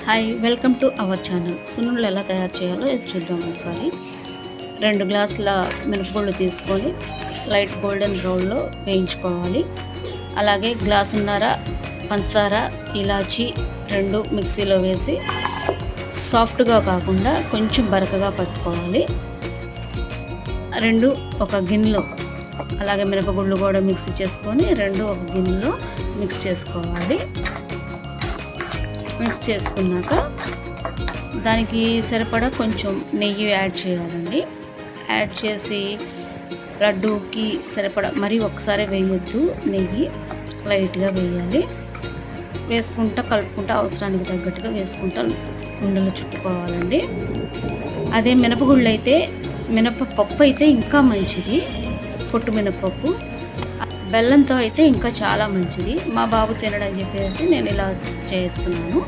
Hi, welcome to our channel. సున్నుండలు ఎలా తయారు చేయాలో చూద్దాం ఒకసారి. 2 గ్లాసుల మినపగుళ్ళు తీసుకొని లైట్ గోల్డెన్ బ్రౌన్లో వేయించుకోవాలి. అలాగే గ్లాసున్నర పంచదార, ఇలాచి 2 మిక్సీలో వేసి సాఫ్ట్గా కాకుండా కొంచెం బరకగా పట్టుకోవాలి. 2 ఒక గిన్నెలో, అలాగే మినపగుళ్ళు కూడా మిక్సీ చేసుకొని 2 ఒక గిన్నెలో మిక్స్ చేసుకోవాలి. మిక్స్ చేసుకున్నాక దానికి సరిపడా కొంచెం నెయ్యి యాడ్ చేయాలండి. యాడ్ చేసి లడ్డూకి సరిపడా, మరీ ఒకసారి వేయొద్దు, నెయ్యి లైట్గా వేయాలి. వేసుకుంటా కలుపుకుంటా అవసరానికి తగ్గట్టుగా వేసుకుంటా ఉండలు చుట్టుకోవాలండి. అదే మినపగుళ్ళు అయితే, మినపప్పు అయితే ఇంకా మంచిది. పొట్టు మినపప్పు బెల్లంతో అయితే ఇంకా చాలా మంచిది. మా బాబు తినడని చెప్పేసి నేను ఇలా చేస్తున్నాను.